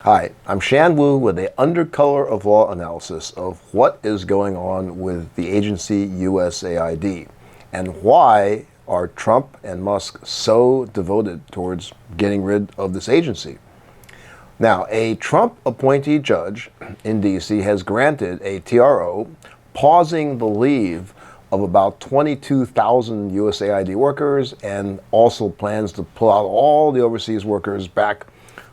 Hi, I'm Shan Wu with a undercolor of law analysis of what is going on with the agency USAID and why are Trump and Musk so devoted towards getting rid of this agency. Now, a Trump appointee judge in D.C. has granted a TRO pausing the leave of about 22,000 USAID workers and also plans to pull out all the overseas workers back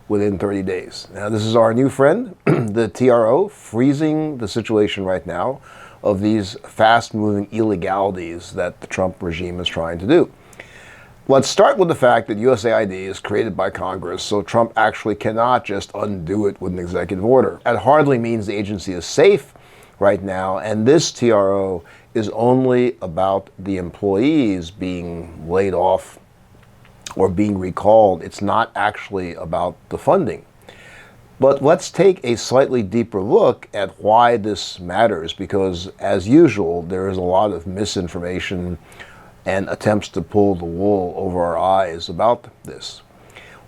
within 30 days. Now, this is our new friend, the TRO, freezing the situation right now of these fast-moving illegalities that the Trump regime is trying to do. Let's start with the fact that USAID is created by Congress, so Trump actually cannot just undo it with an executive order. That hardly means the agency is safe right now, and this TRO is only about the employees being laid off or being recalled. It's not actually about the funding. But let's take a slightly deeper look at why this matters, because as usual, there is a lot of misinformation and attempts to pull the wool over our eyes about this.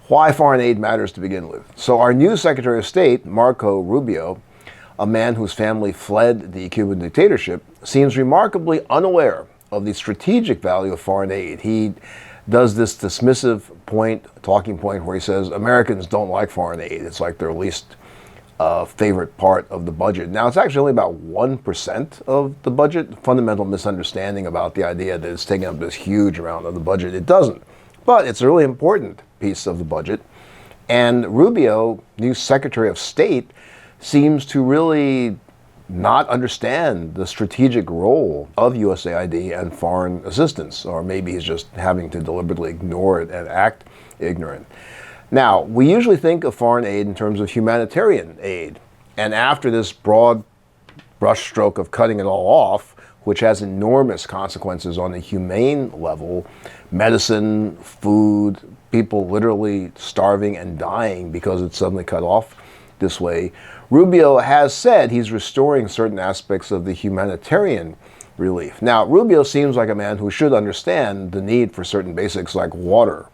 Why foreign aid matters to begin with. So our new Secretary of State, Marco Rubio, a man whose family fled the Cuban dictatorship, seems remarkably unaware of the strategic value of foreign aid. He does this dismissive talking point where he says Americans don't like foreign aid. It's like their least favorite part of the budget. Now, it's actually only about 1% of the budget. Fundamental misunderstanding about the idea that it's taking up this huge amount of the budget. It doesn't. But it's a really important piece of the budget. And Rubio, new Secretary of State, seems to really not understand the strategic role of USAID and foreign assistance, or maybe he's just having to deliberately ignore it and act ignorant. Now, we usually think of foreign aid in terms of humanitarian aid, and after this broad brushstroke of cutting it all off, which has enormous consequences on the humane level, medicine, food, people literally starving and dying because it's suddenly cut off this way, Rubio has said he's restoring certain aspects of the humanitarian relief. Now, Rubio seems like a man who should understand the need for certain basics like water.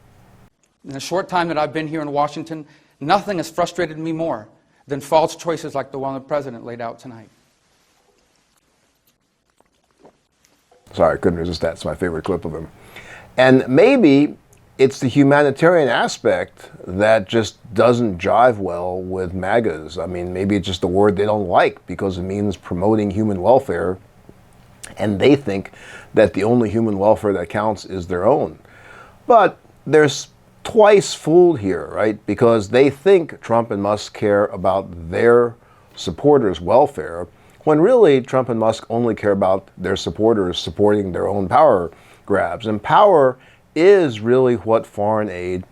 In the short time that I've been here in Washington, nothing has frustrated me more than false choices like the one the president laid out tonight. Sorry, I couldn't resist that. It's my favorite clip of him. And maybe it's the humanitarian aspect that just doesn't jive well with MAGAs. I mean, maybe it's just a word they don't like because it means promoting human welfare, and they think that the only human welfare that counts is their own. But they're twice fooled here, right? Because they think Trump and Musk care about their supporters' welfare, when really Trump and Musk only care about their supporters supporting their own power grabs. And power is really what foreign aid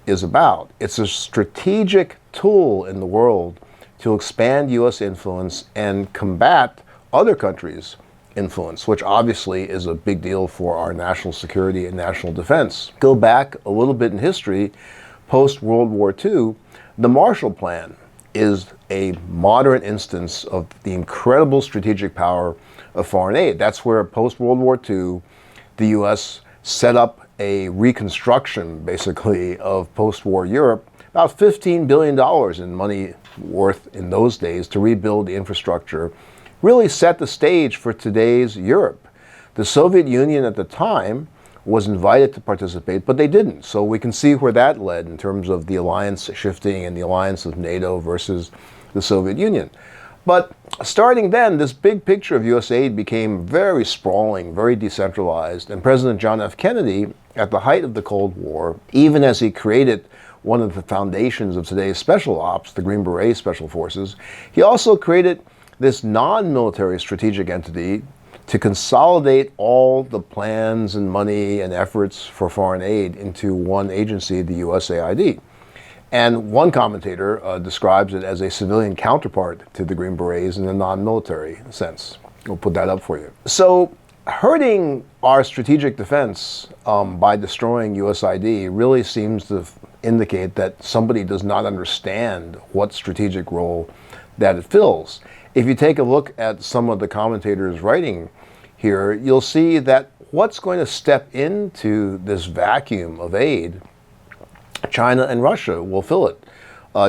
is about. It's a strategic tool in the world to expand U.S. influence and combat other countries' influence, which obviously is a big deal for our national security and national defense. Go back a little bit in history, post-World War II, the Marshall Plan is a modern instance of the incredible strategic power of foreign aid. That's where post-World War II, the U.S. set up a reconstruction, basically, of post-war Europe, about $15 billion in money worth in those days to rebuild the infrastructure, really set the stage for today's Europe. The Soviet Union at the time was invited to participate, but they didn't. So we can see where that led in terms of the alliance shifting and the alliance of NATO versus the Soviet Union. But starting then, this big picture of USAID became very sprawling, very decentralized, and President John F. Kennedy, at the height of the Cold War, even as he created one of the foundations of today's special ops, the Green Beret Special Forces, he also created this non-military strategic entity to consolidate all the plans and money and efforts for foreign aid into one agency, the USAID. And one commentator describes it as a civilian counterpart to the Green Berets in a non-military sense. We'll put that up for you. So hurting our strategic defense by destroying USAID really seems to indicate that somebody does not understand what strategic role that it fills. If you take a look at some of the commentators' writing here, you'll see that what's going to step into this vacuum of aid, China and Russia will fill it.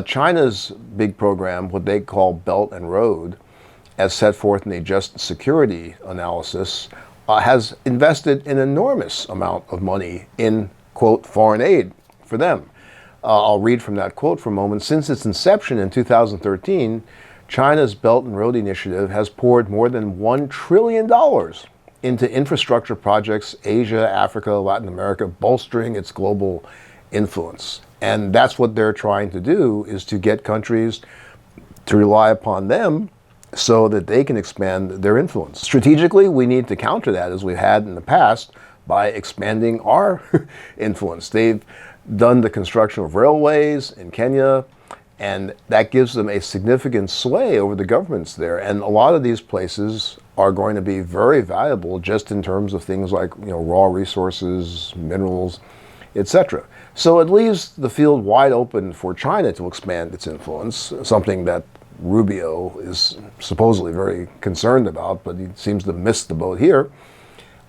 China's big program, what they call Belt and Road, as set forth in the Just Security analysis, has invested an enormous amount of money in, quote, foreign aid for them. I'll read from that quote for a moment. Since its inception in 2013, China's Belt and Road Initiative has poured more than $1 trillion into infrastructure projects, Asia, Africa, Latin America, bolstering its global influence. And that's what they're trying to do, is to get countries to rely upon them so that they can expand their influence. Strategically, we need to counter that, as we've had in the past, by expanding our influence. They've done the construction of railways in Kenya, and that gives them a significant sway over the governments there. And a lot of these places are going to be very valuable just in terms of things like, raw resources, minerals, etc. So it leaves the field wide open for China to expand its influence, something that Rubio is supposedly very concerned about, but he seems to miss the boat here.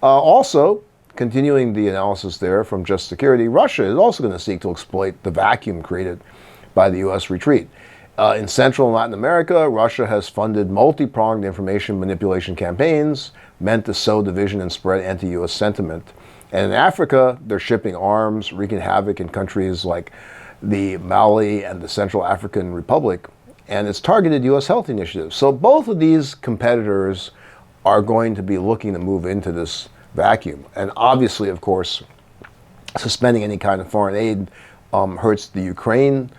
Also, continuing the analysis there from Just Security, Russia is also going to seek to exploit the vacuum created by the U.S. retreat. In Central and Latin America, Russia has funded multi-pronged information manipulation campaigns meant to sow division and spread anti-U.S. sentiment. And in Africa, they're shipping arms, wreaking havoc in countries like the Mali and the Central African Republic, and it's targeted U.S. health initiatives. So both of these competitors are going to be looking to move into this vacuum. And obviously, of course, suspending any kind of foreign aid hurts the Ukraine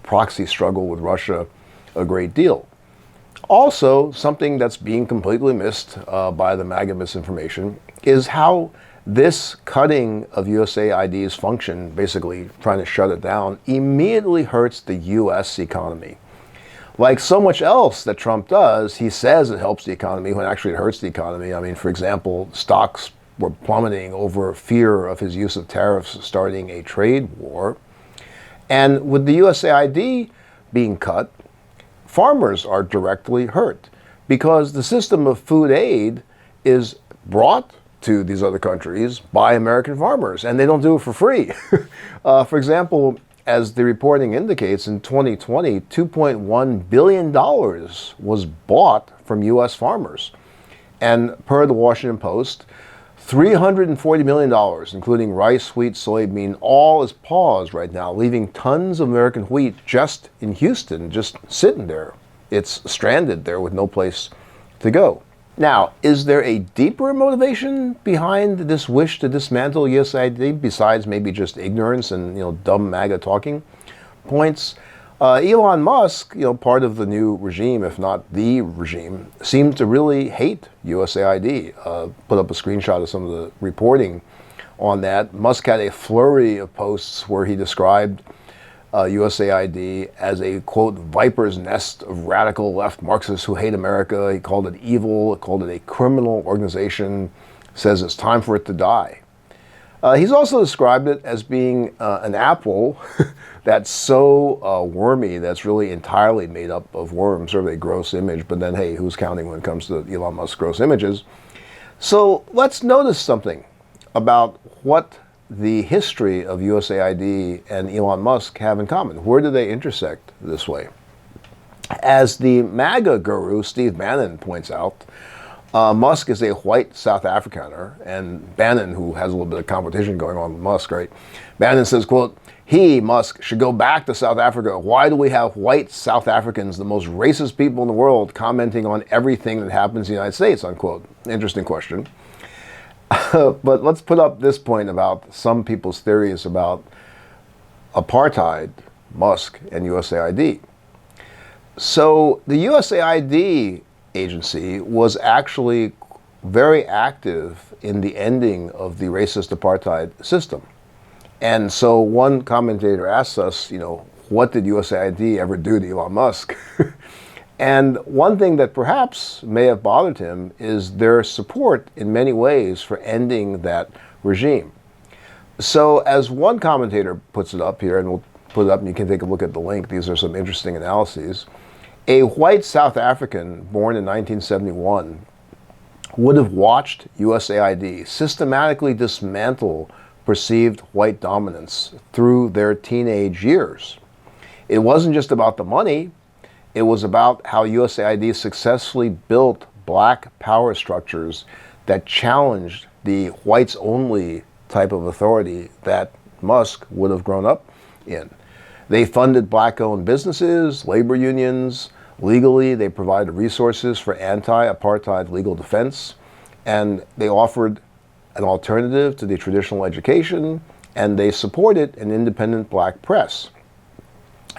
proxy struggle with Russia a great deal. Also, something that's being completely missed by the MAGA misinformation is how this cutting of USAID's function, basically trying to shut it down, immediately hurts the U.S. economy. Like so much else that Trump does, he says it helps the economy when actually it hurts the economy. I mean, for example, stocks were plummeting over fear of his use of tariffs starting a trade war. And with the USAID being cut, farmers are directly hurt because the system of food aid is brought to these other countries by American farmers, and they don't do it for free. For example, as the reporting indicates, in 2020, $2.1 billion was bought from U.S. farmers. And per the Washington Post, $340 million, including rice, wheat, soybean, all is paused right now, leaving tons of American wheat just in Houston, just sitting there. It's stranded there with no place to go. Now, is there a deeper motivation behind this wish to dismantle USAID besides maybe just ignorance and dumb MAGA talking points? Elon Musk, part of the new regime, if not the regime, seems to really hate USAID. Put up a screenshot of some of the reporting on that. Musk had a flurry of posts where he described USAID as a, quote, viper's nest of radical left Marxists who hate America. He called it evil, called it a criminal organization, says it's time for it to die. He's also described it as being an apple that's so wormy that's really entirely made up of worms, sort of a gross image, but then, hey, who's counting when it comes to Elon Musk's gross images? So let's notice something about what the history of USAID and Elon Musk have in common. Where do they intersect this way? As the MAGA guru Steve Bannon points out, Musk is a white South Afrikaner, and Bannon, who has a little bit of competition going on with Musk, right? Bannon says, quote, he, Musk, should go back to South Africa. Why do we have white South Africans, the most racist people in the world, commenting on everything that happens in the United States, unquote? Interesting question. But let's put up this point about some people's theories about apartheid, Musk, and USAID. So the USAID agency was actually very active in the ending of the racist apartheid system. And so one commentator asks us, what did USAID ever do to Elon Musk? And one thing that perhaps may have bothered him is their support in many ways for ending that regime. So as one commentator puts it up here, and we'll put it up and you can take a look at the link, these are some interesting analyses. A white South African born in 1971 would have watched USAID systematically dismantle perceived white dominance through their teenage years. It wasn't just about the money. It was about how USAID successfully built black power structures that challenged the whites-only type of authority that Musk would have grown up in. They funded black-owned businesses, labor unions. Legally, they provided resources for anti-apartheid legal defense, and they offered an alternative to the traditional education, and they supported an independent black press.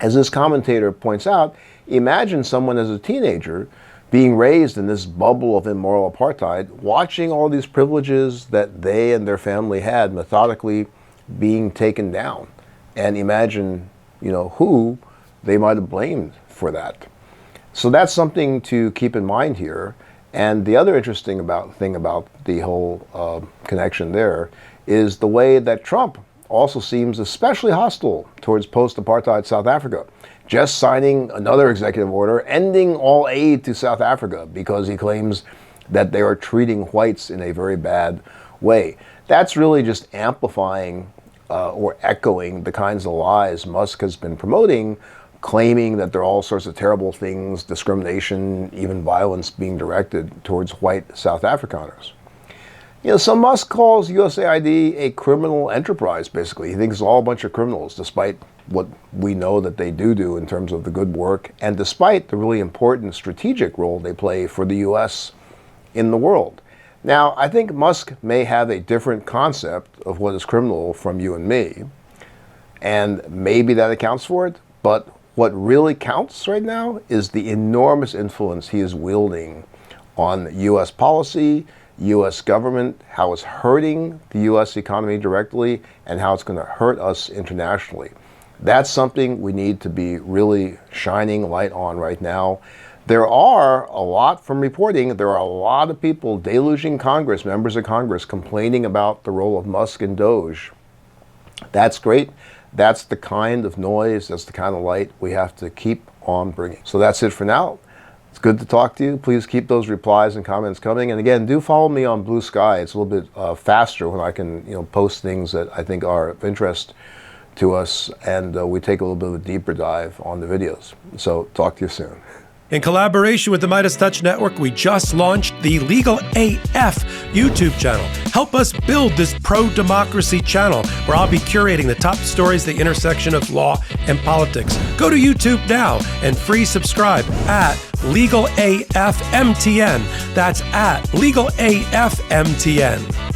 As this commentator points out, imagine someone as a teenager being raised in this bubble of immoral apartheid, watching all these privileges that they and their family had methodically being taken down. And imagine, who they might have blamed for that. So that's something to keep in mind here. And the other interesting thing about the whole connection there is the way that Trump also seems especially hostile towards post-apartheid South Africa, just signing another executive order ending all aid to South Africa because he claims that they are treating whites in a very bad way. That's really just amplifying or echoing the kinds of lies Musk has been promoting, claiming that there are all sorts of terrible things, discrimination, even violence being directed towards white South Afrikaners. So Musk calls USAID a criminal enterprise, basically. He thinks it's all a bunch of criminals, despite what we know that they do in terms of the good work, and despite the really important strategic role they play for the U.S. in the world. Now, I think Musk may have a different concept of what is criminal from you and me, and maybe that accounts for it, but what really counts right now is the enormous influence he is wielding on U.S. policy, U.S. government, how it's hurting the U.S. economy directly, and how it's going to hurt us internationally. That's something we need to be really shining light on right now. There are a lot from reporting, there are a lot of people deluging Congress, members of Congress, complaining about the role of Musk and Doge. That's great. That's the kind of noise, that's the kind of light we have to keep on bringing. So that's it for now. It's good to talk to you. Please keep those replies and comments coming. And again, do follow me on Blue Sky. It's a little bit faster when I can post things that I think are of interest to us. And we take a little bit of a deeper dive on the videos. So talk to you soon. In collaboration with the Midas Touch Network, we just launched the Legal AF YouTube channel. Help us build this pro-democracy channel where I'll be curating the top stories at the intersection of law and politics. Go to YouTube now and free subscribe at Legal AF MTN. That's at Legal AF MTN.